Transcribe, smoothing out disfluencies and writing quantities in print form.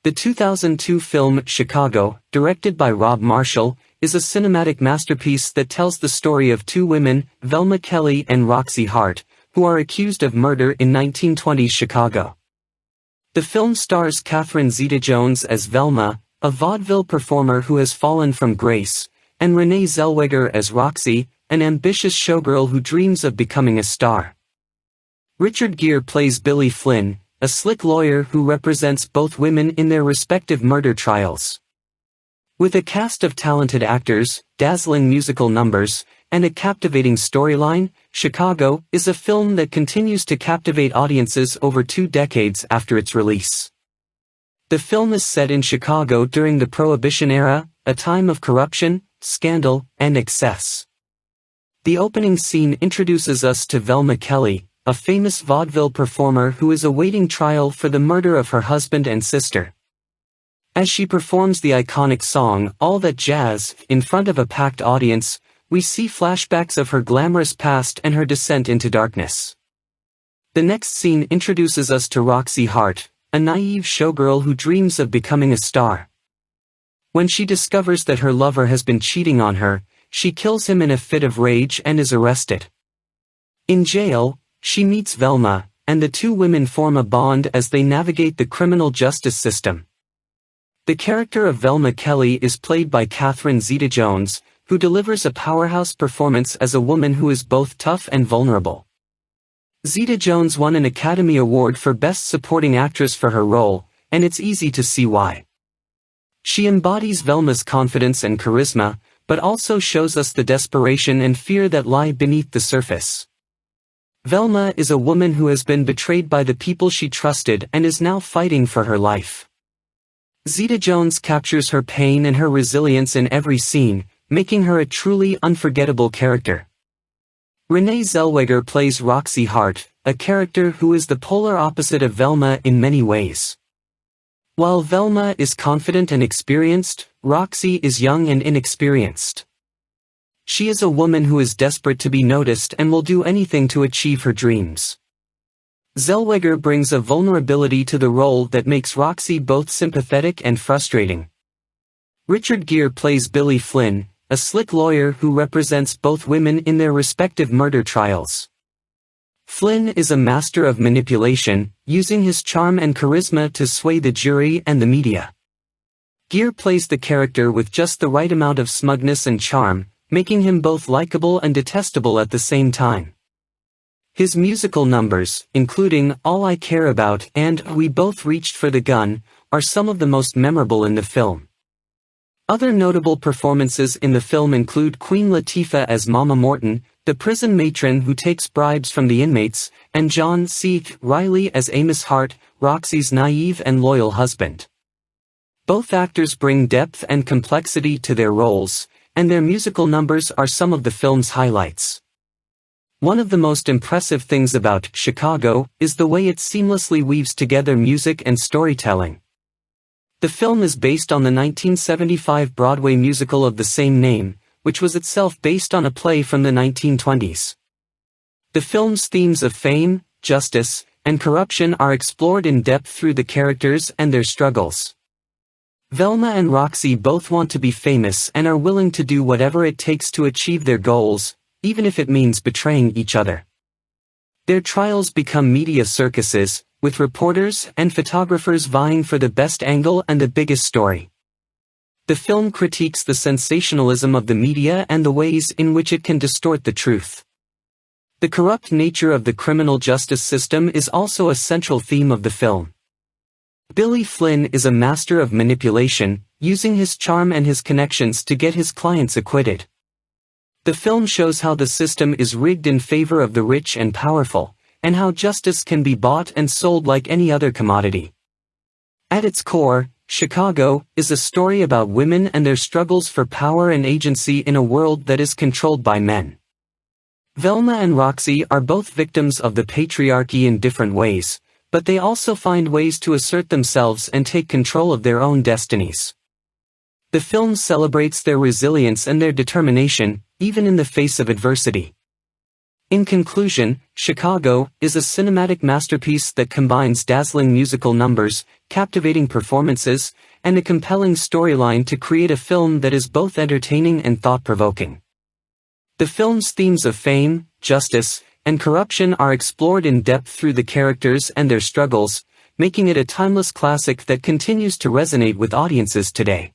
The 2002 film Chicago, directed by Rob Marshall, is a cinematic masterpiece that tells the story of two women, Velma Kelly and Roxie Hart, who are accused of murder in 1920s Chicago. The film stars Catherine Zeta-Jones as Velma, a vaudeville performer who has fallen from grace, and Renee Zellweger as Roxie, an ambitious showgirl who dreams of becoming a star. Richard Gere plays Billy Flynn, a slick lawyer who represents both women in their respective murder trials. With a cast of talented actors, dazzling musical numbers, and a captivating storyline, Chicago is a film that continues to captivate audiences over 2 decades after its release. The film is set in Chicago during the Prohibition era, a time of corruption, scandal, and excess. The opening scene introduces us to Velma Kelly, a famous vaudeville performer who is awaiting trial for the murder of her husband and sister. As she performs the iconic song All That Jazz in front of a packed audience, we see flashbacks of her glamorous past and her descent into darkness. The next scene introduces us to Roxie Hart, a naive showgirl who dreams of becoming a star. When she discovers that her lover has been cheating on her, she kills him in a fit of rage and is arrested. In jail, she meets Velma, and the two women form a bond as they navigate the criminal justice system. The character of Velma Kelly is played by Catherine Zeta-Jones, who delivers a powerhouse performance as a woman who is both tough and vulnerable. Zeta-Jones won an Academy Award for Best Supporting Actress for her role, and it's easy to see why. She embodies Velma's confidence and charisma, but also shows us the desperation and fear that lie beneath the surface. Velma is a woman who has been betrayed by the people she trusted and is now fighting for her life. Zeta-Jones captures her pain and her resilience in every scene, making her a truly unforgettable character. Renee Zellweger plays Roxie Hart, a character who is the polar opposite of Velma in many ways. While Velma is confident and experienced, Roxie is young and inexperienced. She is a woman who is desperate to be noticed and will do anything to achieve her dreams. Zellweger brings a vulnerability to the role that makes Roxie both sympathetic and frustrating. Richard Gere plays Billy Flynn, a slick lawyer who represents both women in their respective murder trials. Flynn is a master of manipulation, using his charm and charisma to sway the jury and the media. Gere plays the character with just the right amount of smugness and charm, making him both likable and detestable at the same time. His musical numbers, including All I Care About and We Both Reached for the Gun, are some of the most memorable in the film. Other notable performances in the film include Queen Latifah as Mama Morton, the prison matron who takes bribes from the inmates, and John C. Reilly as Amos Hart, Roxie's naive and loyal husband. Both actors bring depth and complexity to their roles, and their musical numbers are some of the film's highlights. One of the most impressive things about Chicago is the way it seamlessly weaves together music and storytelling. The film is based on the 1975 Broadway musical of the same name, which was itself based on a play from the 1920s. The film's themes of fame, justice, and corruption are explored in depth through the characters and their struggles. Velma and Roxie both want to be famous and are willing to do whatever it takes to achieve their goals, even if it means betraying each other. Their trials become media circuses, with reporters and photographers vying for the best angle and the biggest story. The film critiques the sensationalism of the media and the ways in which it can distort the truth. The corrupt nature of the criminal justice system is also a central theme of the film. Billy Flynn is a master of manipulation, using his charm and his connections to get his clients acquitted. The film shows how the system is rigged in favor of the rich and powerful, and how justice can be bought and sold like any other commodity. At its core, Chicago is a story about women and their struggles for power and agency in a world that is controlled by men. Velma and Roxie are both victims of the patriarchy in different ways, but they also find ways to assert themselves and take control of their own destinies. The film celebrates their resilience and their determination, even in the face of adversity. In conclusion, Chicago is a cinematic masterpiece that combines dazzling musical numbers, captivating performances, and a compelling storyline to create a film that is both entertaining and thought-provoking. The film's themes of fame, justice, and corruption are explored in depth through the characters and their struggles, making it a timeless classic that continues to resonate with audiences today.